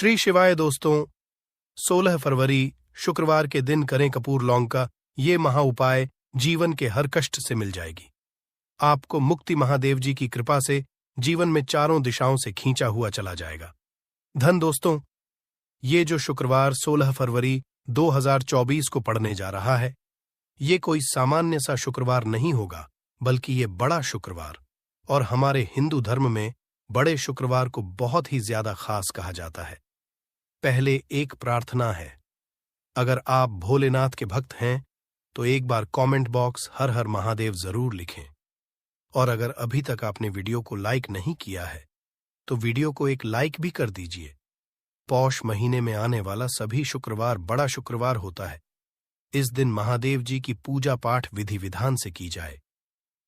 श्री शिवाय दोस्तों, 16 फरवरी शुक्रवार के दिन करें कपूर लौंग का ये महा उपाय, जीवन के हर कष्ट से मिल जाएगी। आपको मुक्ति महादेव जी की कृपा से जीवन में चारों दिशाओं से खींचा हुआ चला जाएगा। धन दोस्तों, ये जो शुक्रवार 16 फरवरी 2024 को पड़ने जा रहा है, ये कोई सामान्य सा शुक्रवार नहीं होगा, बल्कि ये बड़ा शुक्रवार, और हमारे हिंदू धर्म में बड़े शुक्रवार को बहुत ही ज्यादा खास कहा जाता है। पहले एक प्रार्थना है, अगर आप भोलेनाथ के भक्त हैं तो एक बार कमेंट बॉक्स हर हर महादेव जरूर लिखें, और अगर अभी तक आपने वीडियो को लाइक नहीं किया है तो वीडियो को एक लाइक भी कर दीजिए। पौष महीने में आने वाला सभी शुक्रवार बड़ा शुक्रवार होता है। इस दिन महादेव जी की पूजा पाठ विधि विधान से की जाए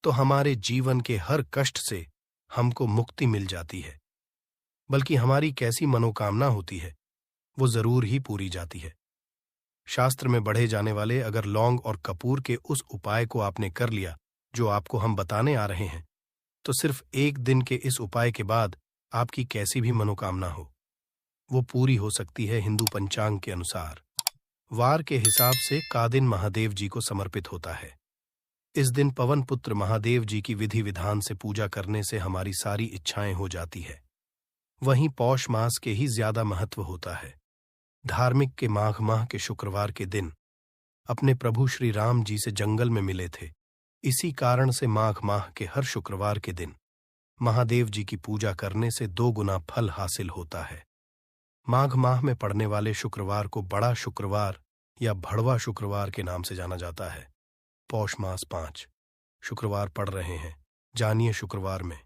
तो हमारे जीवन के हर कष्ट से हमको मुक्ति मिल जाती है, बल्कि हमारी कैसी मनोकामना होती है वो जरूर ही पूरी जाती है। शास्त्र में बढ़े जाने वाले अगर लौंग और कपूर के उस उपाय को आपने कर लिया जो आपको हम बताने आ रहे हैं, तो सिर्फ एक दिन के इस उपाय के बाद आपकी कैसी भी मनोकामना हो वो पूरी हो सकती है। हिंदू पंचांग के अनुसार वार के हिसाब से का दिन महादेव जी को समर्पित होता है। इस दिन पवन पुत्र महादेव जी की विधि विधान से पूजा करने से हमारी सारी इच्छाएं हो जाती है। वहीं पौष मास के ही ज्यादा महत्व होता है। धार्मिक के माघ माह के शुक्रवार के दिन अपने प्रभु श्री राम जी से जंगल में मिले थे। इसी कारण से माघ माह के हर शुक्रवार के दिन महादेव जी की पूजा करने से 2 गुना फल हासिल होता है। माघ माह में पड़ने वाले शुक्रवार को बड़ा शुक्रवार या भड़वा शुक्रवार के नाम से जाना जाता है। पौष मास 5 शुक्रवार पड़ रहे हैं। जानिए शुक्रवार में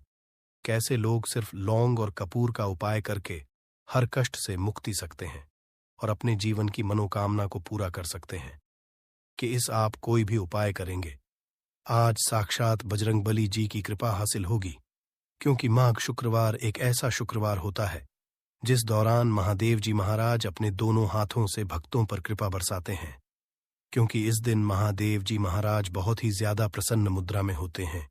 कैसे लोग सिर्फ लौंग और कपूर का उपाय करके हर कष्ट से मुक्ति सकते हैं और अपने जीवन की मनोकामना को पूरा कर सकते हैं। कि इस आप कोई भी उपाय करेंगे, आज साक्षात बजरंगबली जी की कृपा हासिल होगी, क्योंकि माघ शुक्रवार एक ऐसा शुक्रवार होता है जिस दौरान महादेव जी महाराज अपने दोनों हाथों से भक्तों पर कृपा बरसाते हैं। क्योंकि इस दिन महादेव जी महाराज बहुत ही ज्यादा प्रसन्न मुद्रा में होते हैं।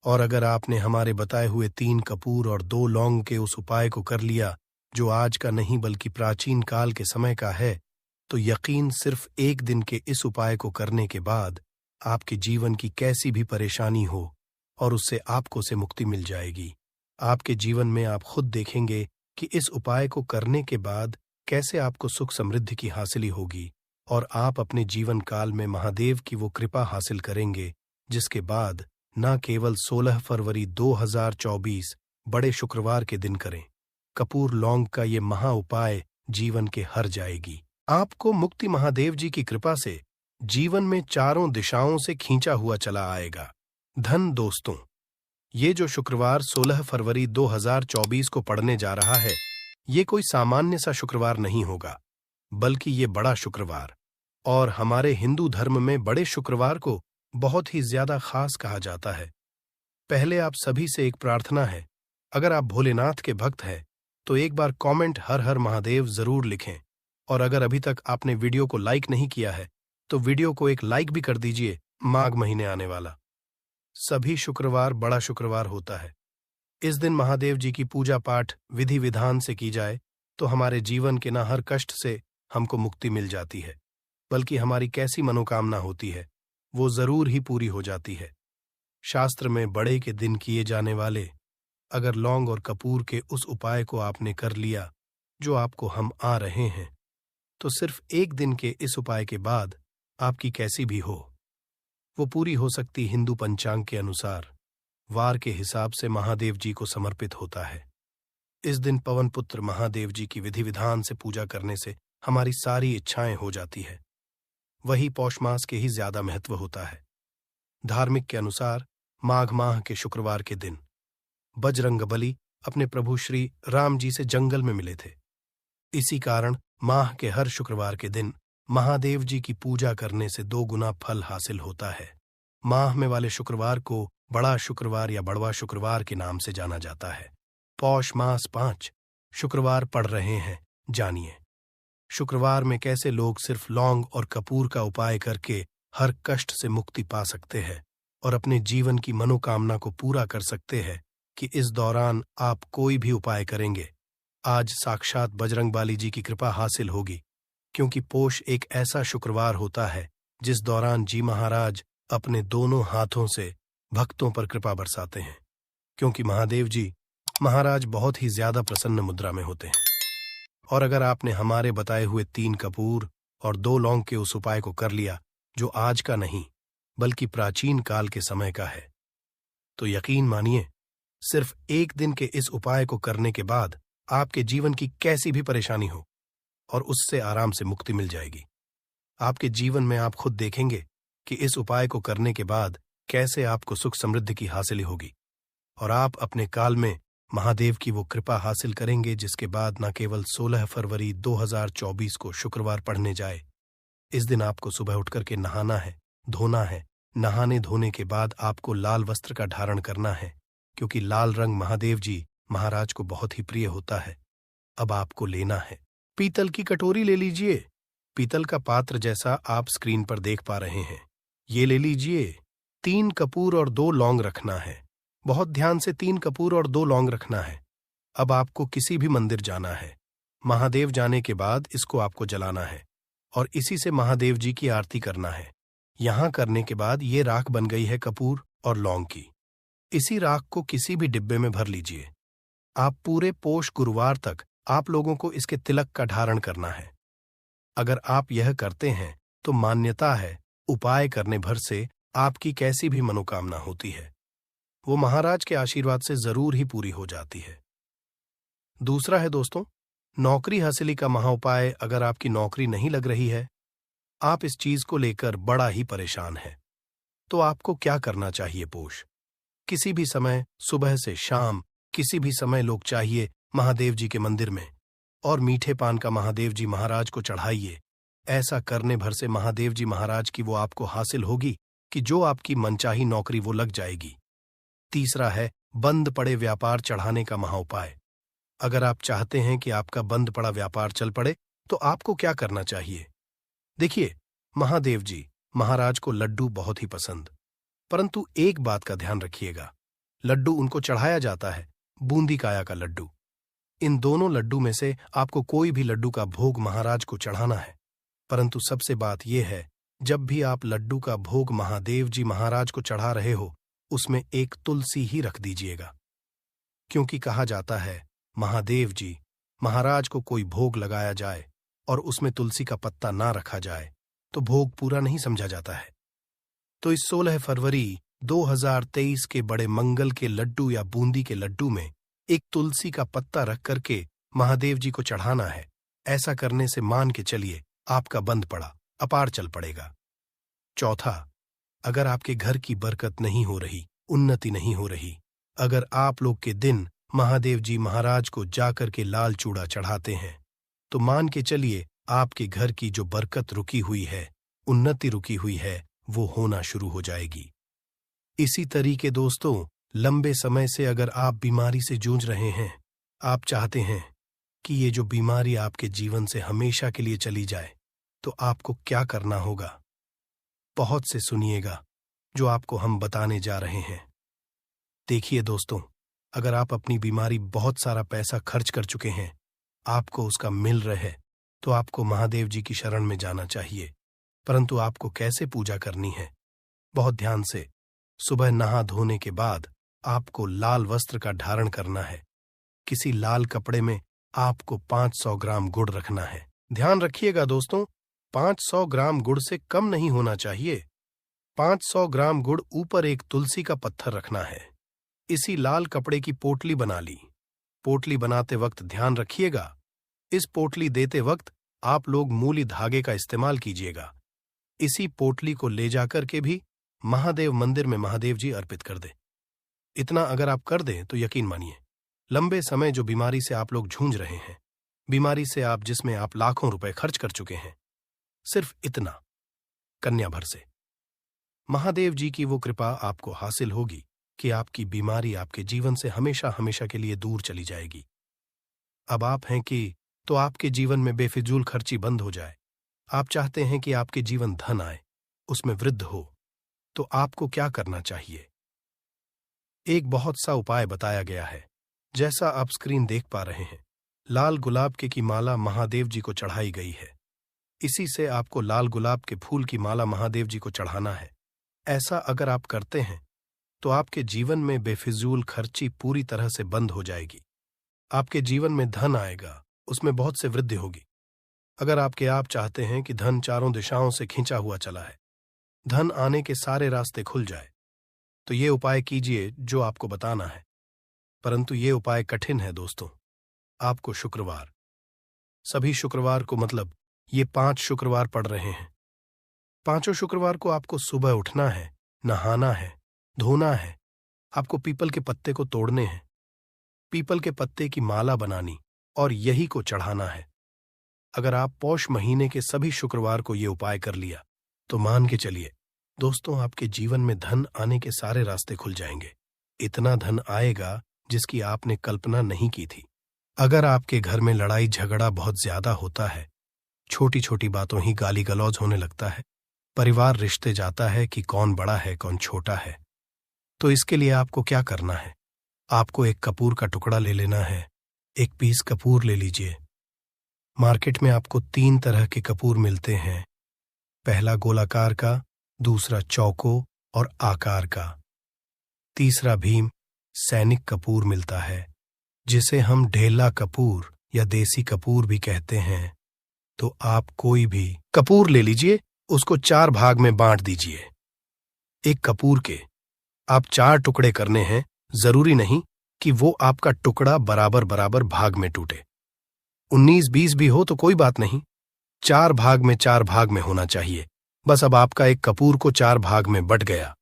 और अगर आपने हमारे बताए हुए 3 कपूर और 2 लौंग के उस उपाय को कर लिया जो आज का नहीं बल्कि प्राचीन काल के समय का है, तो यकीन सिर्फ एक दिन के इस उपाय को करने के बाद आपके जीवन की कैसी भी परेशानी हो और उससे आपको से मुक्ति मिल जाएगी। आपके जीवन में आप खुद देखेंगे कि इस उपाय को करने के बाद कैसे आपको सुख समृद्धि की हासिली होगी, और आप अपने जीवन काल में महादेव की वो कृपा हासिल करेंगे जिसके बाद न केवल 16 फरवरी 2024 बड़े शुक्रवार के दिन करें कपूर लौंग का ये महा उपाय जीवन के हर जाएगी। आपको मुक्ति महादेव जी की कृपा से जीवन में चारों दिशाओं से खींचा हुआ चला आएगा। धन दोस्तों, ये जो शुक्रवार 16 फरवरी 2024 को पड़ने जा रहा है, ये कोई सामान्य सा शुक्रवार नहीं होगा, बल्कि ये बड़ा शुक्रवार, और हमारे हिंदू धर्म में बड़े शुक्रवार को बहुत ही ज्यादा खास कहा जाता है। पहले आप सभी से एक प्रार्थना है, अगर आप भोलेनाथ के भक्त हैं तो एक बार कमेंट हर हर महादेव जरूर लिखें, और अगर अभी तक आपने वीडियो को लाइक नहीं किया है तो वीडियो को एक लाइक भी कर दीजिए। माघ महीने आने वाला सभी शुक्रवार बड़ा शुक्रवार होता है। इस दिन महादेव जी की पूजा पाठ विधि विधान से की जाए तो हमारे जीवन के न हर कष्ट से हमको मुक्ति मिल जाती है, बल्कि हमारी कैसी मनोकामना होती है वो जरूर ही पूरी हो जाती है। शास्त्र में बड़े के दिन किए जाने वाले अगर लौंग और कपूर के उस उपाय को आपने कर लिया जो आपको हम आ रहे हैं, तो सिर्फ एक दिन के इस उपाय के बाद आपकी कैसी भी हो वो पूरी हो सकती। हिंदू पंचांग के अनुसार वार के हिसाब से महादेव जी को समर्पित होता है। इस दिन पवन पुत्र महादेव जी की विधि विधान से पूजा करने से हमारी सारी इच्छाएं हो जाती है। वही पौष मास के ही ज्यादा महत्व होता है। धार्मिक के अनुसार माघ माह के शुक्रवार के दिन बजरंगबली अपने प्रभु श्री राम जी से जंगल में मिले थे। इसी कारण माह के हर शुक्रवार के दिन महादेव जी की पूजा करने से 2 गुना फल हासिल होता है। माह में वाले शुक्रवार को बड़ा शुक्रवार या बड़वा शुक्रवार के नाम से जाना जाता है। पौष मास 5 शुक्रवार पड़ रहे हैं। जानिए शुक्रवार में कैसे लोग सिर्फ लौंग और कपूर का उपाय करके हर कष्ट से मुक्ति पा सकते हैं और अपने जीवन की मनोकामना को पूरा कर सकते हैं। कि इस दौरान आप कोई भी उपाय करेंगे, आज साक्षात बजरंगबली जी की कृपा हासिल होगी, क्योंकि पोष एक ऐसा शुक्रवार होता है जिस दौरान जी महाराज अपने दोनों हाथों से भक्तों पर कृपा बरसाते हैं, क्योंकि महादेव जी महाराज बहुत ही ज्यादा प्रसन्न मुद्रा में होते हैं। और अगर आपने हमारे बताए हुए 3 कपूर और 2 लौंग के उस उपाय को कर लिया, जो आज का नहीं बल्कि प्राचीन काल के समय का है, तो यकीन मानिए, सिर्फ 1 दिन के इस उपाय को करने के बाद आपके जीवन की कैसी भी परेशानी हो और उससे आराम से मुक्ति मिल जाएगी। आपके जीवन में आप खुद देखेंगे कि इस उपाय को करने के बाद कैसे आपको सुख समृद्धि की हासिल होगी, और आप अपने काल में महादेव की वो कृपा हासिल करेंगे, जिसके बाद न केवल 16 फरवरी 2024 को शुक्रवार पढ़ने जाए, इस दिन आपको सुबह उठकर के नहाना है, धोना है। नहाने धोने के बाद आपको लाल वस्त्र का धारण करना है, क्योंकि लाल रंग महादेव जी महाराज को बहुत ही प्रिय होता है। अब आपको लेना है पीतल की कटोरी ले लीजिए, पीतल का पात्र जैसा आप स्क्रीन पर देख पा रहे हैं, ये ले लीजिए। 3 कपूर और 2 लौंग रखना है, बहुत ध्यान से 3 कपूर और 2 लौंग रखना है। अब आपको किसी भी मंदिर जाना है, महादेव जाने के बाद इसको आपको जलाना है और इसी से महादेव जी की आरती करना है। यहां करने के बाद ये राख बन गई है कपूर और लौंग की। इसी राख को किसी भी डिब्बे में भर लीजिए। आप पूरे पोष गुरुवार तक आप लोगों को इसके तिलक का धारण करना है। अगर आप यह करते हैं तो मान्यता है, उपाय करने भर से आपकी कैसी भी मनोकामना होती है, वो महाराज के आशीर्वाद से जरूर ही पूरी हो जाती है। दूसरा है दोस्तों, नौकरी हासिली का महाउपाय। अगर आपकी नौकरी नहीं लग रही है, आप इस चीज को लेकर बड़ा ही परेशान हैं, तो आपको क्या करना चाहिए? पोष किसी भी समय, सुबह से शाम, किसी भी समय लोग चाहिए महादेव जी के मंदिर में और मीठे पान का महादेव जी महाराज को चढ़ाइए। ऐसा करने भर से महादेव जी महाराज की वो आपको हासिल होगी कि जो आपकी मनचाही नौकरी वो लग जाएगी। तीसरा है बंद पड़े व्यापार चढ़ाने का महाउपाय। अगर आप चाहते हैं कि आपका बंद पड़ा व्यापार चल पड़े, तो आपको क्या करना चाहिए? देखिए, महादेव जी महाराज को लड्डू बहुत ही पसंद, परंतु एक बात का ध्यान रखिएगा, लड्डू उनको चढ़ाया जाता है बूंदी काया का लड्डू। इन दोनों लड्डू में से आपको कोई भी लड्डू का भोग महाराज को चढ़ाना है, परंतु सबसे बात यह है, जब भी आप लड्डू का भोग महादेव जी महाराज को चढ़ा रहे हो, उसमें एक तुलसी ही रख दीजिएगा, क्योंकि कहा जाता है महादेव जी महाराज को कोई भोग लगाया जाए और उसमें तुलसी का पत्ता ना रखा जाए तो भोग पूरा नहीं समझा जाता है। तो इस 16 फरवरी 2023 के बड़े मंगल के लड्डू या बूंदी के लड्डू में एक तुलसी का पत्ता रख करके महादेव जी को चढ़ाना है। ऐसा करने से मान के चलिए आपका बंद पड़ा अपार चल पड़ेगा। चौथा, अगर आपके घर की बरकत नहीं हो रही, उन्नति नहीं हो रही, अगर आप लोग के दिन महादेव जी महाराज को जाकर के लाल चूड़ा चढ़ाते हैं, तो मान के चलिए आपके घर की जो बरकत रुकी हुई है, उन्नति रुकी हुई है, वो होना शुरू हो जाएगी। इसी तरीके दोस्तों, लंबे समय से अगर आप बीमारी से जूझ रहे हैं, आप चाहते हैं कि ये जो बीमारी आपके जीवन से हमेशा के लिए चली जाए, तो आपको क्या करना होगा? बहुत से सुनिएगा जो आपको हम बताने जा रहे हैं। देखिए दोस्तों, अगर आप अपनी बीमारी बहुत सारा पैसा खर्च कर चुके हैं, आपको उसका मिल रहा है, तो आपको महादेव जी की शरण में जाना चाहिए। परंतु आपको कैसे पूजा करनी है? बहुत ध्यान से, सुबह नहा धोने के बाद आपको लाल वस्त्र का धारण करना है। किसी लाल कपड़े में आपको 500 ग्राम गुड़ रखना है। ध्यान रखिएगा दोस्तों, 500 ग्राम गुड़ से कम नहीं होना चाहिए। 500 ग्राम गुड़ ऊपर एक तुलसी का पत्थर रखना है। इसी लाल कपड़े की पोटली बना ली। पोटली बनाते वक्त ध्यान रखिएगा, इस पोटली देते वक्त आप लोग मूली धागे का इस्तेमाल कीजिएगा। इसी पोटली को ले जाकर के भी महादेव मंदिर में महादेव जी अर्पित कर दे। इतना अगर आप कर दें तो यकीन मानिए, लंबे समय जो बीमारी से आप लोग जूझ रहे हैं, बीमारी से आप जिसमें आप लाखों रुपए खर्च कर चुके हैं, सिर्फ इतना कन्या भर से महादेव जी की वो कृपा आपको हासिल होगी कि आपकी बीमारी आपके जीवन से हमेशा हमेशा के लिए दूर चली जाएगी। अब आप हैं कि तो आपके जीवन में बेफिजूल खर्ची बंद हो जाए। आप चाहते हैं कि आपके जीवन धन आए, उसमें वृद्धि हो, तो आपको क्या करना चाहिए? एक बहुत सा उपाय बताया गया है, जैसा आप स्क्रीन देख पा रहे हैं। लाल गुलाब की माला महादेव जी को चढ़ाई गई है। इसी से आपको लाल गुलाब के फूल की माला महादेव जी को चढ़ाना है। ऐसा अगर आप करते हैं तो आपके जीवन में बेफिजूल खर्ची पूरी तरह से बंद हो जाएगी। आपके जीवन में धन आएगा, उसमें बहुत से वृद्धि होगी। अगर आप चाहते हैं कि धन चारों दिशाओं से खींचा हुआ चला है, धन आने के सारे रास्ते खुल जाए, तो ये उपाय कीजिए जो आपको बताना है। परंतु ये उपाय कठिन है दोस्तों। आपको शुक्रवार, सभी शुक्रवार को, मतलब ये 5 शुक्रवार पड़ रहे हैं, पांचों शुक्रवार को आपको सुबह उठना है, नहाना है, धोना है। आपको पीपल के पत्ते को तोड़ने हैं, पीपल के पत्ते की माला बनानी और यही को चढ़ाना है। अगर आप पौष महीने के सभी शुक्रवार को ये उपाय कर लिया तो मान के चलिए दोस्तों, आपके जीवन में धन आने के सारे रास्ते खुल जाएंगे। इतना धन आएगा जिसकी आपने कल्पना नहीं की थी। अगर आपके घर में लड़ाई झगड़ा बहुत ज्यादा होता है, छोटी छोटी बातों ही गाली गलौज होने लगता है, परिवार रिश्ते जाता है कि कौन बड़ा है कौन छोटा है, तो इसके लिए आपको क्या करना है? आपको एक कपूर का टुकड़ा ले लेना है। 1 पीस कपूर ले लीजिए। मार्केट में आपको 3 तरह के कपूर मिलते हैं। पहला गोलाकार का, दूसरा चौको और आकार का, तीसरा भीम सैनिक कपूर मिलता है, जिसे हम ढेला कपूर या देसी कपूर भी कहते हैं। तो आप कोई भी कपूर ले लीजिए, उसको 4 भाग में बांट दीजिए। एक कपूर के आप 4 टुकड़े करने हैं। जरूरी नहीं कि वो आपका टुकड़ा बराबर बराबर भाग में टूटे। 19-20 भी हो तो कोई बात नहीं, 4 भाग में 4 भाग में होना चाहिए। बस अब आपका एक कपूर को 4 भाग में बट गया।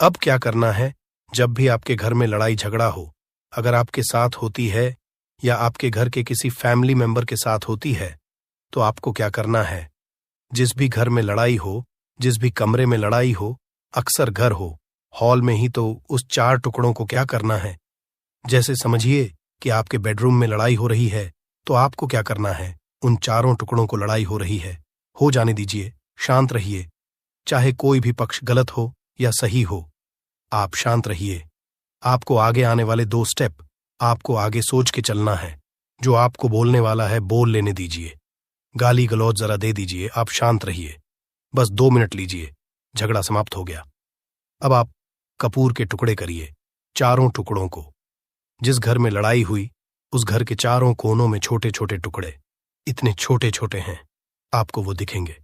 अब क्या करना है? जब भी आपके घर में लड़ाई झगड़ा हो, अगर आपके साथ होती है या आपके घर के किसी फैमिली मेंबर के साथ होती है, तो आपको क्या करना है? जिस भी घर में लड़ाई हो, जिस भी कमरे में लड़ाई हो, अक्सर घर हो, हॉल में ही, तो उस 4 टुकड़ों को क्या करना है? जैसे समझिए कि आपके बेडरूम में लड़ाई हो रही है, तो आपको क्या करना है? उन 4 टुकड़ों को लड़ाई हो रही है, हो जाने दीजिए, शांत रहिए। चाहे कोई भी पक्ष गलत हो या सही हो, आप शांत रहिए। आपको आगे आने वाले 2 स्टेप आपको आगे सोच के चलना है। जो आपको बोलने वाला है बोल लेने दीजिए, गाली गलौज जरा दे दीजिए, आप शांत रहिए। बस 2 मिनट लीजिए, झगड़ा समाप्त हो गया। अब आप कपूर के टुकड़े करिए, 4 टुकड़ों को। जिस घर में लड़ाई हुई उस घर के 4 कोनों में छोटे छोटे टुकड़े, इतने छोटे छोटे हैं आपको वो दिखेंगे,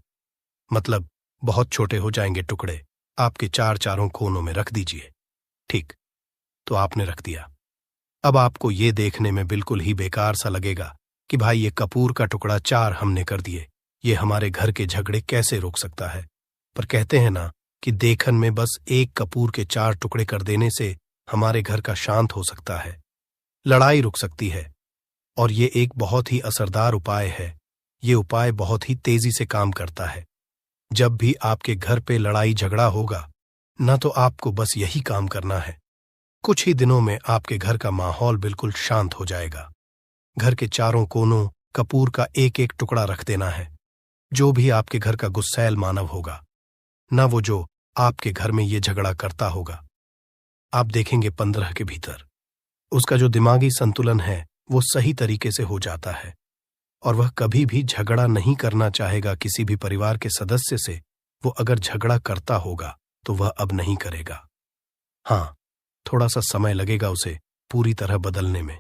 मतलब बहुत छोटे हो जाएंगे टुकड़े। आपके 4 कोनों में रख दीजिए। ठीक, तो आपने रख दिया। अब आपको ये देखने में बिल्कुल ही बेकार सा लगेगा कि भाई ये कपूर का टुकड़ा 4 हमने कर दिए, ये हमारे घर के झगड़े कैसे रोक सकता है? पर कहते हैं ना कि देखन में बस एक कपूर के 4 टुकड़े कर देने से हमारे घर का शांत हो सकता है, लड़ाई रुक सकती है। और ये एक बहुत ही असरदार उपाय है। ये उपाय बहुत ही तेजी से काम करता है। जब भी आपके घर पे लड़ाई झगड़ा होगा ना, तो आपको बस यही काम करना है। कुछ ही दिनों में आपके घर का माहौल बिल्कुल शांत हो जाएगा। घर के 4 कोनों कपूर का एक एक टुकड़ा रख देना है। जो भी आपके घर का गुस्सैल मानव होगा ना, वो जो आपके घर में ये झगड़ा करता होगा, आप देखेंगे 15 के भीतर उसका जो दिमागी संतुलन है वो सही तरीके से हो जाता है और वह कभी भी झगड़ा नहीं करना चाहेगा किसी भी परिवार के सदस्य से। वो अगर झगड़ा करता होगा तो वह अब नहीं करेगा। हाँ, थोड़ा सा समय लगेगा उसे पूरी तरह बदलने में।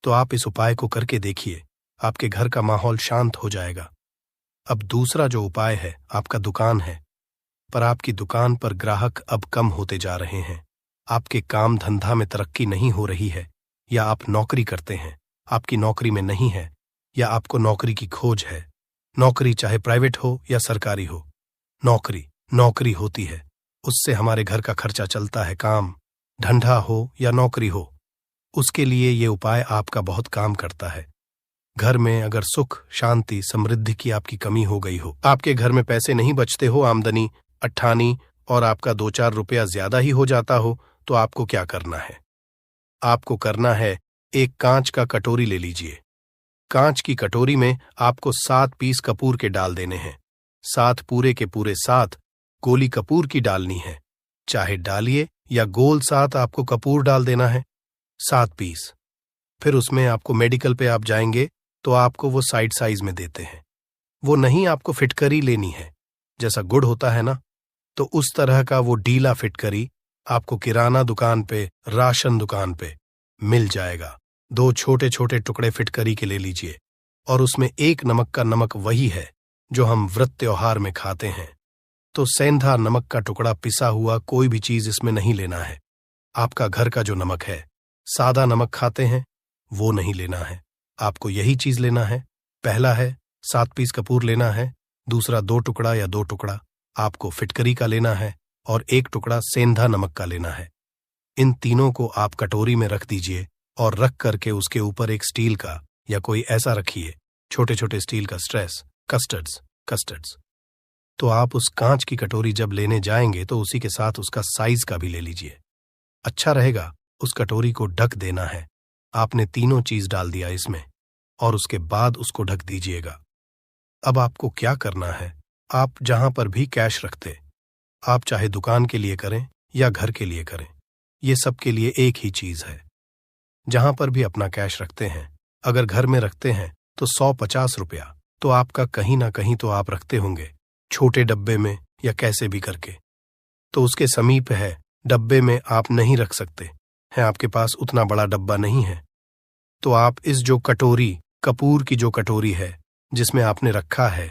तो आप इस उपाय को करके देखिए, आपके घर का माहौल शांत हो जाएगा। अब दूसरा जो उपाय है, आपका दुकान है, पर आपकी दुकान पर ग्राहक अब कम होते जा रहे हैं। आपके काम धंधा में तरक्की नहीं हो रही है, या आप नौकरी करते हैं, आपकी नौकरी में नहीं है, या आपको नौकरी की खोज है। नौकरी चाहे प्राइवेट हो या सरकारी हो, नौकरी होती है, उससे हमारे घर का खर्चा चलता है। काम धंधा हो या नौकरी हो, उसके लिए ये उपाय आपका बहुत काम करता है। घर में अगर सुख शांति समृद्धि की आपकी कमी हो गई हो, आपके घर में पैसे नहीं बचते हो, आमदनी अट्ठानी और आपका 2-4 रुपया ज्यादा ही हो जाता हो, तो आपको क्या करना है? आपको करना है, एक कांच का कटोरी ले लीजिए। कांच की कटोरी में आपको 7 पीस कपूर के डाल देने हैं। 7 पूरे के पूरे 7 गोली कपूर की डालनी है। चाहे डालिए या गोल 7 आपको कपूर डाल देना है, 7 पीस। फिर उसमें आपको मेडिकल पे आप जाएंगे तो आपको वो साइड साइज में देते हैं। वो नहीं आपको फिटकरी लेनी है, जैसा गुड़ होता है ना, तो उस तरह का वो ढीला फिटकरी आपको किराना दुकान पे, राशन दुकान पे मिल जाएगा। 2 छोटे छोटे टुकड़े फिटकरी के ले लीजिए, और उसमें 1 नमक का नमक वही है जो हम व्रत त्योहार में खाते हैं। तो सेंधा नमक का टुकड़ा पिसा हुआ कोई भी चीज इसमें नहीं लेना है। आपका घर का जो नमक है, सादा नमक खाते हैं, वो नहीं लेना है। आपको यही चीज लेना है। पहला है 7 पीस कपूर लेना है, दूसरा 2 टुकड़ा या 2 टुकड़ा आपको फिटकरी का लेना है, और 1 टुकड़ा सेंधा नमक का लेना है। इन तीनों को आप कटोरी में रख दीजिए, और रख करके उसके ऊपर एक स्टील का या कोई ऐसा रखिए, छोटे छोटे स्टील का स्ट्रेस, कस्टर्ड्स। तो आप उस कांच की कटोरी जब लेने जाएंगे तो उसी के साथ उसका साइज का भी ले लीजिए। अच्छा रहेगा उस कटोरी को ढक देना है। आपने तीनों चीज डाल दिया इसमें, और उसके बाद उसको ढक दीजिएगा। अब आपको क्या करना है, आप जहां पर भी कैश रखते, आप चाहे दुकान के लिए करें या घर के लिए करें, ये सब के लिए एक ही चीज है। जहां पर भी अपना कैश रखते हैं, अगर घर में रखते हैं तो 150 रुपया तो आपका कहीं ना कहीं तो आप रखते होंगे, छोटे डब्बे में या कैसे भी करके। तो उसके समीप है, डब्बे में आप नहीं रख सकते हैं, आपके पास उतना बड़ा डब्बा नहीं है, तो आप इस जो कटोरी, कपूर की जो कटोरी है जिसमें आपने रखा है,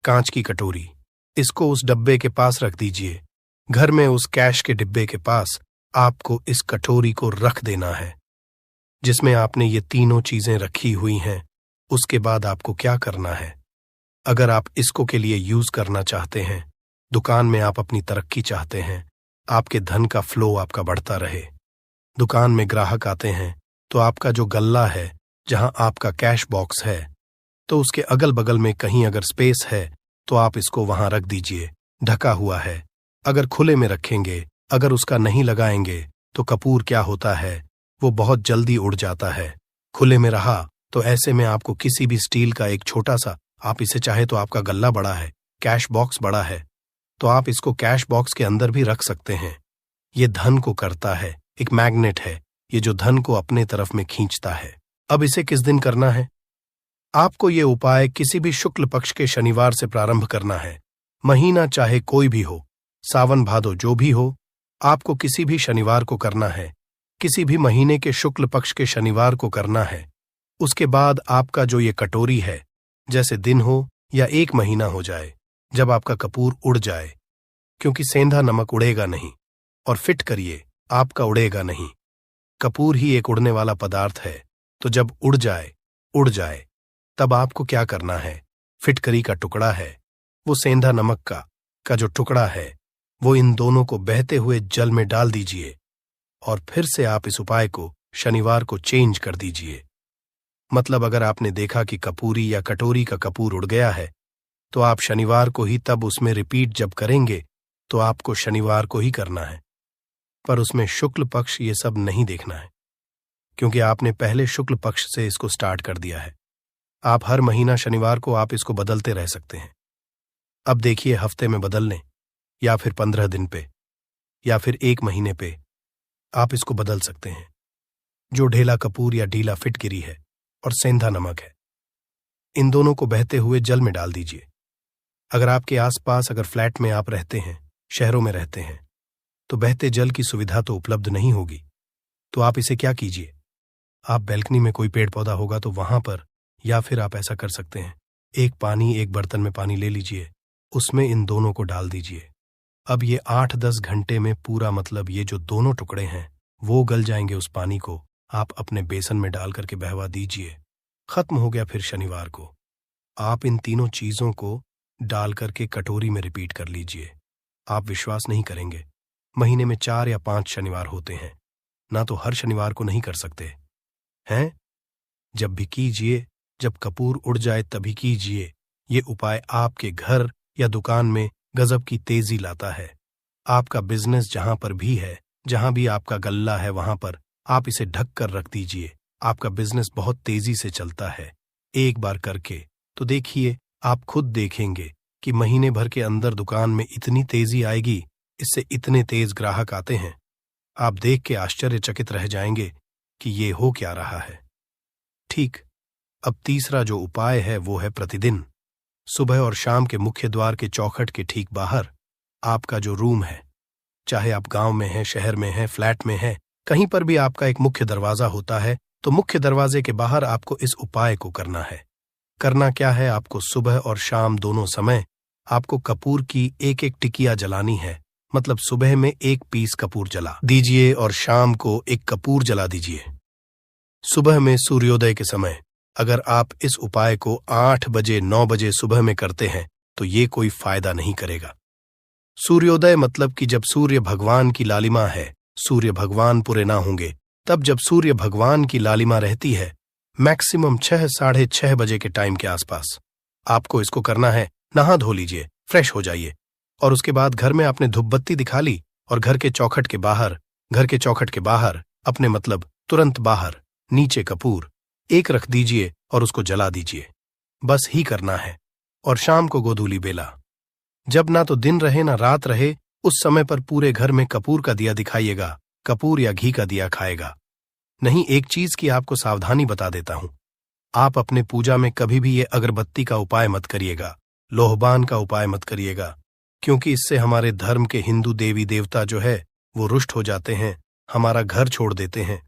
कांच की कटोरी, इसको उस डब्बे के पास रख दीजिए। घर में उस कैश के डिब्बे के पास आपको इस कटोरी को रख देना है जिसमें आपने ये तीनों चीजें रखी हुई हैं। उसके बाद आपको क्या करना है, अगर आप इसको के लिए यूज करना चाहते हैं, दुकान में आप अपनी तरक्की चाहते हैं, आपके धन का फ्लो आपका बढ़ता रहे, दुकान में ग्राहक आते हैं, तो आपका जो गल्ला है जहां आपका कैश बॉक्स है, तो उसके अगल बगल में कहीं अगर स्पेस है तो आप इसको वहां रख दीजिए, ढका हुआ है। अगर खुले में रखेंगे, अगर उसका नहीं लगाएंगे, तो कपूर क्या होता है, वो बहुत जल्दी उड़ जाता है। खुले में रहा तो ऐसे में आपको किसी भी स्टील का एक छोटा सा, आप इसे चाहे तो आपका गल्ला बड़ा है, कैश बॉक्स बड़ा है, तो आप इसको कैश बॉक्स के अंदर भी रख सकते हैं। ये धन को करता है, एक मैग्नेट है, ये जो धन को अपने तरफ में खींचता है। अब इसे किस दिन करना है, आपको ये उपाय किसी भी शुक्ल पक्ष के शनिवार से प्रारंभ करना है। महीना चाहे कोई भी हो, सावन भादो जो भी हो, आपको किसी भी शनिवार को करना है, किसी भी महीने के शुक्ल पक्ष के शनिवार को करना है। उसके बाद आपका जो ये कटोरी है, जैसे दिन हो या 1 महीना हो जाए, जब आपका कपूर उड़ जाए, क्योंकि सेंधा नमक उड़ेगा नहीं, और फिट करिए, आपका उड़ेगा नहीं, कपूर ही एक उड़ने वाला पदार्थ है। तो जब उड़ जाए, तब आपको क्या करना है, फिटकरी का टुकड़ा है, वो सेंधा नमक का जो टुकड़ा है, वो इन दोनों को बहते हुए जल में डाल दीजिए, और फिर से आप इस उपाय को शनिवार को चेंज कर दीजिए। मतलब अगर आपने देखा कि कपूरी या कटोरी का कपूर उड़ गया है, तो आप शनिवार को ही तब उसमें रिपीट जब करेंगे तो आपको शनिवार को ही करना है। पर उसमें शुक्ल पक्ष ये सब नहीं देखना है, क्योंकि आपने पहले शुक्ल पक्ष से इसको स्टार्ट कर दिया है। आप हर महीना शनिवार को आप इसको बदलते रह सकते हैं। अब देखिए, हफ्ते में बदल लें, या फिर 15 दिन पे, या फिर 1 महीने पे आप इसको बदल सकते हैं। जो ढेला कपूर या ढीला फिटकिरी है और सेंधा नमक है, इन दोनों को बहते हुए जल में डाल दीजिए। अगर आपके आसपास, अगर फ्लैट में आप रहते हैं, शहरों में रहते हैं, तो बहते जल की सुविधा तो उपलब्ध नहीं होगी। तो आप इसे क्या कीजिए, आप बैल्कनी में कोई पेड़ पौधा होगा तो वहां पर, या फिर आप ऐसा कर सकते हैं, एक बर्तन में पानी ले लीजिए, उसमें इन दोनों को डाल दीजिए। अब ये 8-10 घंटे में पूरा, मतलब ये जो दोनों टुकड़े हैं वो गल जाएंगे। उस पानी को आप अपने बेसन में डाल करके बहवा दीजिए। खत्म हो गया। फिर शनिवार को आप इन तीनों चीजों को डाल करके कटोरी में रिपीट कर लीजिए। आप विश्वास नहीं करेंगे, महीने में 4 या 5 शनिवार होते हैं ना, तो हर शनिवार को नहीं कर सकते हैं। जब भी कीजिए, जब कपूर उड़ जाए तभी कीजिए। ये उपाय आपके घर या दुकान में गजब की तेजी लाता है। आपका बिजनेस जहां पर भी है, जहां भी आपका गल्ला है, वहां पर आप इसे ढक कर रख दीजिए। आपका बिजनेस बहुत तेजी से चलता है। एक बार करके तो देखिए, आप खुद देखेंगे कि महीने भर के अंदर दुकान में इतनी तेजी आएगी, इससे इतने तेज ग्राहक आते हैं, आप देख के आश्चर्यचकित रह जाएंगे कि ये हो क्या रहा है। ठीक। अब तीसरा जो उपाय है वो है प्रतिदिन सुबह और शाम के मुख्य द्वार के चौखट के ठीक बाहर आपका जो रूम है, चाहे आप गांव में हैं, शहर में हैं, फ्लैट में हैं, कहीं पर भी आपका एक मुख्य दरवाजा होता है, तो मुख्य दरवाजे के बाहर आपको इस उपाय को करना है। करना क्या है, आपको सुबह और शाम दोनों समय आपको कपूर की एक एक टिकिया जलानी है। मतलब सुबह में 1 पीस कपूर जला दीजिए और शाम को 1 कपूर जला दीजिए। सुबह में सूर्योदय के समय अगर आप इस उपाय को 8 बजे 9 बजे सुबह में करते हैं तो ये कोई फायदा नहीं करेगा। सूर्योदय मतलब कि जब सूर्य भगवान की लालिमा है, सूर्य भगवान पूरे ना होंगे, तब जब सूर्य भगवान की लालिमा रहती है मैक्सिमम 6 साढ़े 6 बजे के टाइम के आसपास आपको इसको करना है। नहा धो लीजिए, फ्रेश हो जाइए और उसके बाद घर में आपने धूप बत्ती दिखा ली और घर के चौखट के बाहर अपने मतलब तुरंत बाहर नीचे कपूर 1 रख दीजिए और उसको जला दीजिए। बस ही करना है। और शाम को गोधूली बेला, जब ना तो दिन रहे ना रात रहे, उस समय पर पूरे घर में कपूर का दिया दिखाइएगा। कपूर या घी का दिया खाएगा नहीं। एक चीज की आपको सावधानी बता देता हूं, आप अपने पूजा में कभी भी ये अगरबत्ती का उपाय मत करिएगा, लोहबान का उपाय मत करिएगा, क्योंकि इससे हमारे धर्म के हिंदू देवी देवता जो है वो रुष्ट हो जाते हैं, हमारा घर छोड़ देते हैं।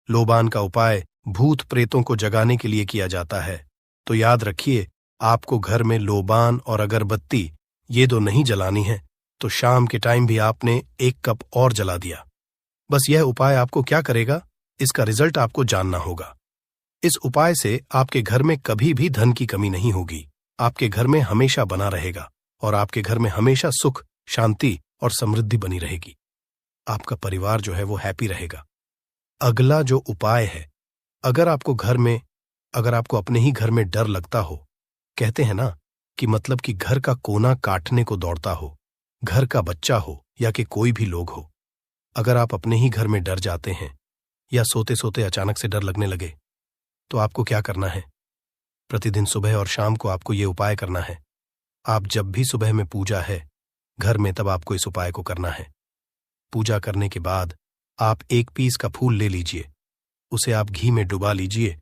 लोबान का उपाय भूत प्रेतों को जगाने के लिए किया जाता है। तो याद रखिए, आपको घर में लोबान और अगरबत्ती ये दो नहीं जलानी है। तो शाम के टाइम भी आपने 1 कप और जला दिया। बस यह उपाय आपको क्या करेगा, इसका रिजल्ट आपको जानना होगा। इस उपाय से आपके घर में कभी भी धन की कमी नहीं होगी, आपके घर में हमेशा बना रहेगा और आपके घर में हमेशा सुख, शांति और समृद्धि बनी रहेगी। आपका परिवार जो है वो हैप्पी रहेगा। अगला जो उपाय है, अगर आपको अपने ही घर में डर लगता हो, कहते हैं ना कि मतलब कि घर का कोना काटने को दौड़ता हो, घर का बच्चा हो या कि कोई भी लोग हो, अगर आप अपने ही घर में डर जाते हैं या सोते सोते अचानक से डर लगने लगे, तो आपको क्या करना है, प्रतिदिन सुबह और शाम को आपको ये उपाय करना है। आप जब भी सुबह में पूजा है घर में, तब आपको इस उपाय को करना है। पूजा करने के बाद आप 1 पीस का फूल ले लीजिए, उसे आप घी में डुबा लीजिए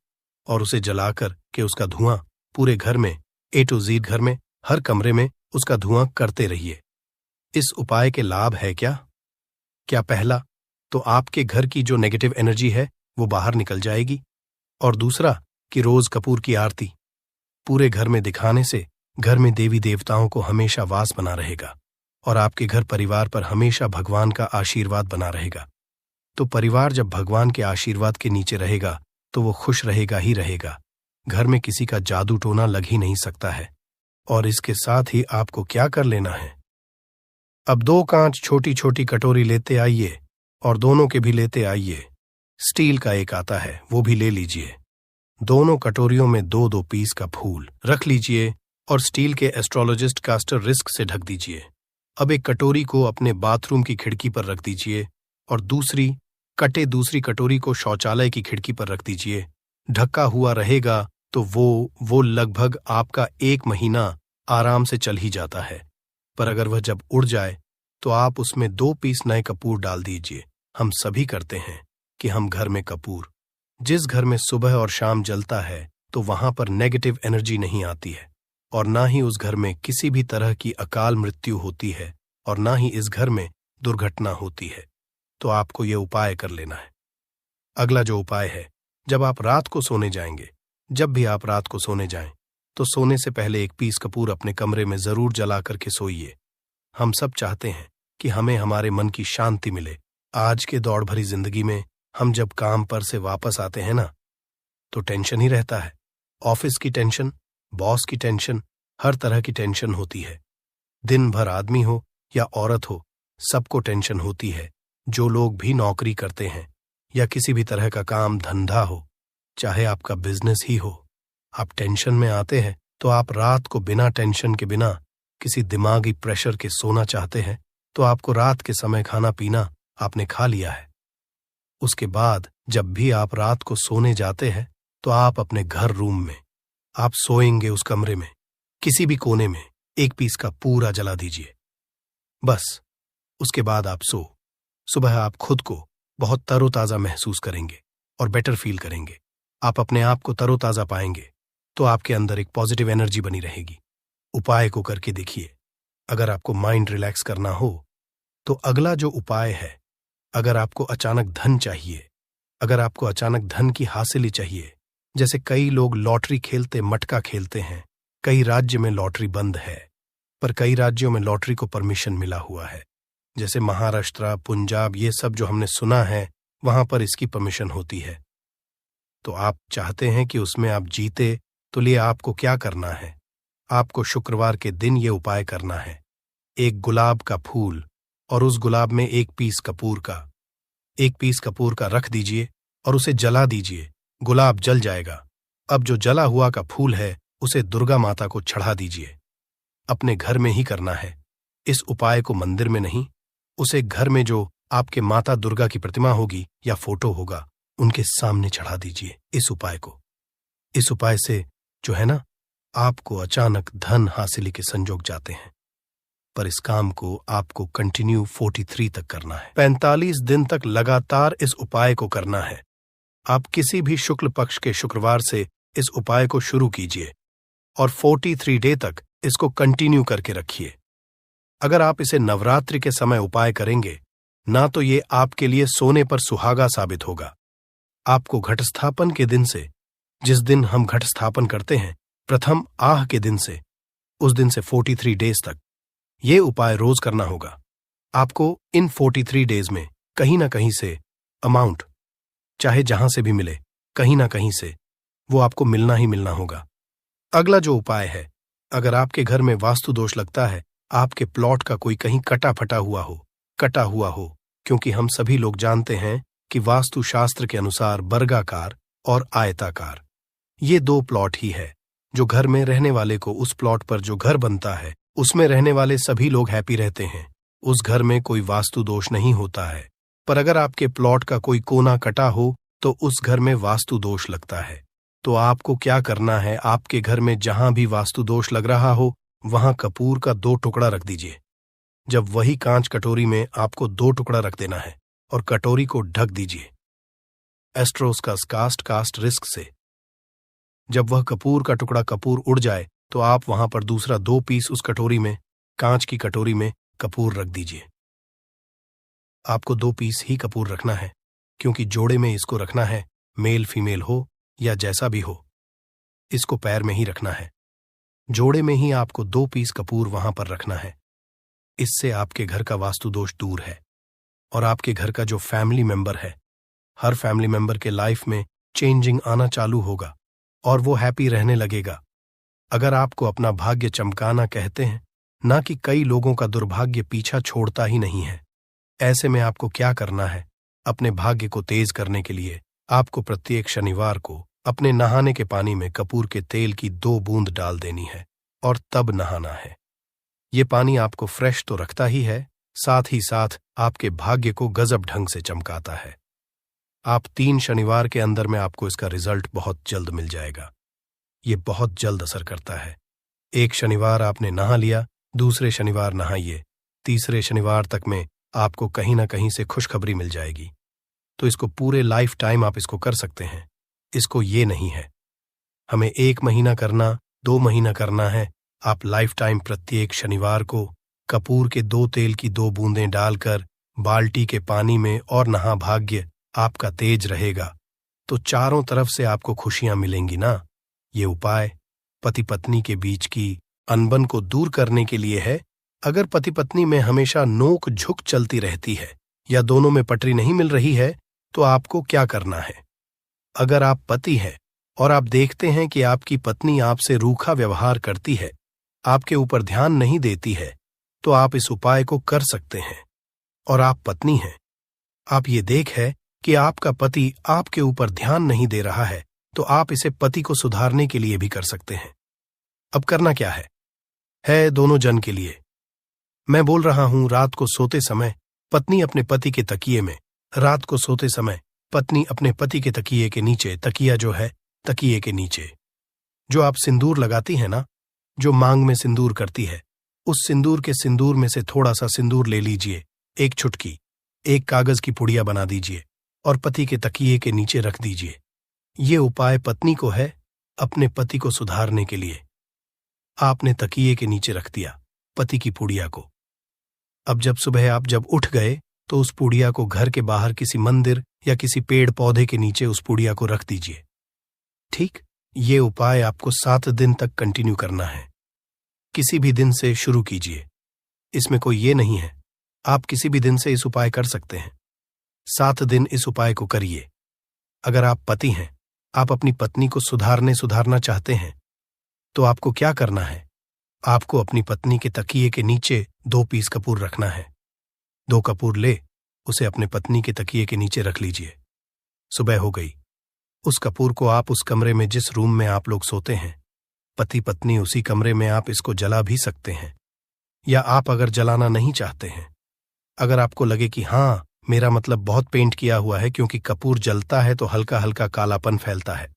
और उसे जलाकर के उसका धुआं पूरे घर में A to Z घर में हर कमरे में उसका धुआं करते रहिए। इस उपाय के लाभ है क्या पहला तो आपके घर की जो नेगेटिव एनर्जी है वो बाहर निकल जाएगी, और दूसरा कि रोज कपूर की आरती पूरे घर में दिखाने से घर में देवी देवताओं को हमेशा वास बना रहेगा और आपके घर परिवार पर हमेशा भगवान का आशीर्वाद बना रहेगा। तो परिवार जब भगवान के आशीर्वाद के नीचे रहेगा तो वो खुश रहेगा ही रहेगा। घर में किसी का जादू टोना लग ही नहीं सकता है। और इसके साथ ही आपको क्या कर लेना है, अब 2 कांच छोटी छोटी कटोरी लेते आइए और दोनों के भी लेते आइए। स्टील का एक आता है वो भी ले लीजिए। दोनों कटोरियों में 2-2 पीस का फूल रख लीजिए और स्टील के एस्ट्रोलॉजिस्ट कास्टर रिस्क से ढक दीजिए। अब एक कटोरी को अपने बाथरूम की खिड़की पर रख दीजिए और दूसरी कटोरी को शौचालय की खिड़की पर रख दीजिए। ढका हुआ रहेगा तो वो लगभग आपका 1 महीना आराम से चल ही जाता है। पर अगर वह जब उड़ जाए तो आप उसमें 2 पीस नए कपूर डाल दीजिए। हम सभी करते हैं कि हम घर में कपूर, जिस घर में सुबह और शाम जलता है तो वहां पर नेगेटिव एनर्जी नहीं आती है और ना ही उस घर में किसी भी तरह की अकाल मृत्यु होती है और ना ही इस घर में दुर्घटना होती है। तो आपको यह उपाय कर लेना है। अगला जो उपाय है, जब आप रात को सोने जाएंगे, जब भी आप रात को सोने जाएं, तो सोने से पहले 1 पीस कपूर अपने कमरे में जरूर जला करके सोइए। हम सब चाहते हैं कि हमें हमारे मन की शांति मिले। आज के दौड़ भरी जिंदगी में हम जब काम पर से वापस आते हैं ना, तो टेंशन ही रहता है। ऑफिस की टेंशन, बॉस की टेंशन, हर तरह की टेंशन होती है। दिन भर आदमी हो या औरत हो, सबको टेंशन होती है। जो लोग भी नौकरी करते हैं या किसी भी तरह का काम धंधा हो, चाहे आपका बिजनेस ही हो, आप टेंशन में आते हैं तो आप रात को बिना टेंशन के, बिना किसी दिमागी प्रेशर के सोना चाहते हैं, तो आपको रात के समय खाना पीना आपने खा लिया है। उसके बाद जब भी आप रात को सोने जाते हैं तो आप अपने घर रूम में आप सोएंगे, उस कमरे में किसी भी कोने में 1 पीस का पूरा जला दीजिए। बस उसके बाद आप सुबह आप खुद को बहुत तरोताजा महसूस करेंगे और बेटर फील करेंगे। आप अपने आप को तरोताजा पाएंगे, तो आपके अंदर एक पॉजिटिव एनर्जी बनी रहेगी। उपाय को करके देखिए। अगर आपको माइंड रिलैक्स करना हो तो अगला जो उपाय है, अगर आपको अचानक धन चाहिए, अगर आपको अचानक धन की हासिली चाहिए, जैसे कई लोग लॉटरी खेलते मटका खेलते हैं, कई राज्य में लॉटरी बंद है, पर कई राज्यों में लॉटरी को परमिशन मिला हुआ है, जैसे महाराष्ट्र, पंजाब, ये सब जो हमने सुना है, वहां पर इसकी परमिशन होती है। तो आप चाहते हैं कि उसमें आप जीते, तो लिए आपको क्या करना है? आपको शुक्रवार के दिन ये उपाय करना है। एक गुलाब का फूल और उस गुलाब में एक पीस कपूर का रख दीजिए और उसे जला दीजिए। गुलाब जल जाएगा। अब जो जला हुआ का फूल है उसे दुर्गा माता को चढ़ा दीजिए। अपने घर में ही करना है। इस उपाय को मंदिर में नहीं, उसे घर में जो आपके माता दुर्गा की प्रतिमा होगी या फोटो होगा उनके सामने चढ़ा दीजिए इस उपाय को। इस उपाय से जो है ना, आपको अचानक धन हासिली के संजोग जाते हैं। पर इस काम को आपको कंटिन्यू 43 तक करना है। 45 दिन तक लगातार इस उपाय को करना है। आप किसी भी शुक्ल पक्ष के शुक्रवार से इस उपाय को शुरू कीजिए और 43 डे तक इसको कंटिन्यू करके रखिए। अगर आप इसे नवरात्रि के समय उपाय करेंगे ना, तो ये आपके लिए सोने पर सुहागा साबित होगा। आपको घट स्थापन के दिन से, जिस दिन हम घट स्थापन करते हैं, प्रथम आह के दिन से, उस दिन से 43 डेज तक ये उपाय रोज करना होगा। आपको इन 43 डेज में कहीं ना कहीं से अमाउंट, चाहे जहां से भी मिले, कहीं ना कहीं से वो आपको मिलना ही मिलना होगा। अगला जो उपाय है, अगर आपके घर में वास्तु दोष लगता है, आपके प्लॉट का कोई कहीं कटा हुआ हो, क्योंकि हम सभी लोग जानते हैं कि वास्तु शास्त्र के अनुसार वर्गाकार और आयताकार ये दो प्लॉट ही है जो घर में रहने वाले को, उस प्लॉट पर जो घर बनता है उसमें रहने वाले सभी लोग हैप्पी रहते हैं। उस घर में कोई वास्तु दोष नहीं होता है। पर अगर आपके प्लॉट का कोई कोना कटा हो तो उस घर में वास्तु दोष लगता है। तो आपको क्या करना है, आपके घर में जहां भी वास्तु दोष लग रहा हो वहां कपूर का 2 टुकड़ा रख दीजिए। जब वही कांच कटोरी में आपको 2 टुकड़ा रख देना है और कटोरी को ढक दीजिए एस्ट्रोस का कास्ट रिस्क से। जब वह कपूर का टुकड़ा कपूर उड़ जाए तो आप वहां पर दूसरा 2 पीस उस कटोरी में, कांच की कटोरी में कपूर रख दीजिए। आपको 2 पीस ही कपूर रखना है, क्योंकि जोड़े में इसको रखना है, मेल फीमेल हो या जैसा भी हो, इसको पैर में ही रखना है। जोड़े में ही आपको 2 पीस कपूर वहां पर रखना है। इससे आपके घर का वास्तु दोष दूर है और आपके घर का जो फैमिली मेंबर है, हर फैमिली मेंबर के लाइफ में चेंजिंग आना चालू होगा और वो हैप्पी रहने लगेगा। अगर आपको अपना भाग्य चमकाना कहते हैं, ना कि कई लोगों का दुर्भाग्य पीछा छोड़ता ही नहीं है, ऐसे में आपको क्या करना है? अपने भाग्य को तेज करने के लिए आपको प्रत्येक शनिवार को अपने नहाने के पानी में कपूर के तेल की 2 बूंद डाल देनी है और तब नहाना है। ये पानी आपको फ्रेश तो रखता ही है, साथ ही साथ आपके भाग्य को गजब ढंग से चमकाता है। आप 3 शनिवार के अंदर में आपको इसका रिजल्ट बहुत जल्द मिल जाएगा। ये बहुत जल्द असर करता है। एक शनिवार आपने नहा लिया, दूसरे शनिवार नहाइए, तीसरे शनिवार तक में आपको कहीं ना कहीं से खुशखबरी मिल जाएगी। तो इसको पूरे लाइफ टाइम आप इसको कर सकते हैं। इसको ये नहीं है हमें 1 महीना करना, 2 महीना करना है। आप लाइफ टाइम प्रत्येक शनिवार को कपूर के 2 तेल की 2 बूंदें डालकर बाल्टी के पानी में और नहा, भाग्य आपका तेज रहेगा तो चारों तरफ से आपको खुशियां मिलेंगी ना। ये उपाय पति पत्नी के बीच की अनबन को दूर करने के लिए है। अगर पति पत्नी में हमेशा नोक झुक चलती रहती है या दोनों में पटरी नहीं मिल रही है, तो आपको क्या करना है? अगर आप पति हैं और आप देखते हैं कि आपकी पत्नी आपसे रूखा व्यवहार करती है, आपके ऊपर ध्यान नहीं देती है, तो आप इस उपाय को कर सकते हैं। और आप पत्नी हैं, आप ये देख है कि आपका पति आपके ऊपर ध्यान नहीं दे रहा है, तो आप इसे पति को सुधारने के लिए भी कर सकते हैं। अब करना क्या है दोनों जन के लिए। मैं बोल रहा हूं, रात को सोते समय पत्नी अपने पति के तकिए में, रात को सोते समय पत्नी अपने पति के तकिए के नीचे, तकिया जो है तकिए के नीचे, जो आप सिंदूर लगाती है ना, जो मांग में सिंदूर करती है, उस सिंदूर के सिंदूर में से थोड़ा सा सिंदूर ले लीजिए, 1 चुटकी, एक कागज की पुड़िया बना दीजिए और पति के तकिए के नीचे रख दीजिए। ये उपाय पत्नी को है अपने पति को सुधारने के लिए। आपने तकिए के नीचे रख दिया पति की पुड़िया को। अब जब सुबह आप जब उठ गए तो उस पुड़िया को घर के बाहर किसी मंदिर या किसी पेड़ पौधे के नीचे उस पुड़िया को रख दीजिए। ठीक, ये उपाय आपको 7 दिन तक कंटिन्यू करना है। किसी भी दिन से शुरू कीजिए, इसमें कोई ये नहीं है, आप किसी भी दिन से इस उपाय कर सकते हैं। 7 दिन इस उपाय को करिए। अगर आप पति हैं, आप अपनी पत्नी को सुधारना चाहते हैं, तो आपको क्या करना है? आपको अपनी पत्नी के तकिए के नीचे 2 पीस कपूर रखना है। 2 कपूर ले उसे अपने पत्नी के तकिए के नीचे रख लीजिए। सुबह हो गई, उस कपूर को आप उस कमरे में जिस रूम में आप लोग सोते हैं, पति पत्नी उसी कमरे में आप इसको जला भी सकते हैं। या आप अगर जलाना नहीं चाहते हैं, अगर आपको लगे कि हाँ मेरा मतलब बहुत पेंट किया हुआ है, क्योंकि कपूर जलता है तो हल्का हल्का कालापन फैलता है,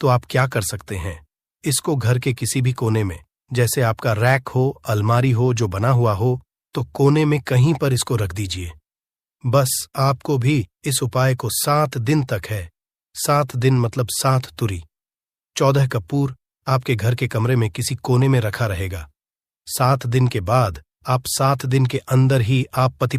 तो आप क्या कर सकते हैं, इसको घर के किसी भी कोने में, जैसे आपका रैक हो, अलमारी हो जो बना हुआ हो, तो कोने में कहीं पर इसको रख दीजिए। बस आपको भी इस उपाय को 7 दिन तक है। 7 दिन मतलब 7 तुरी। 14 कपूर आपके घर के कमरे में किसी कोने में रखा रहेगा। 7 दिन के बाद आप 7 दिन के अंदर ही आप पति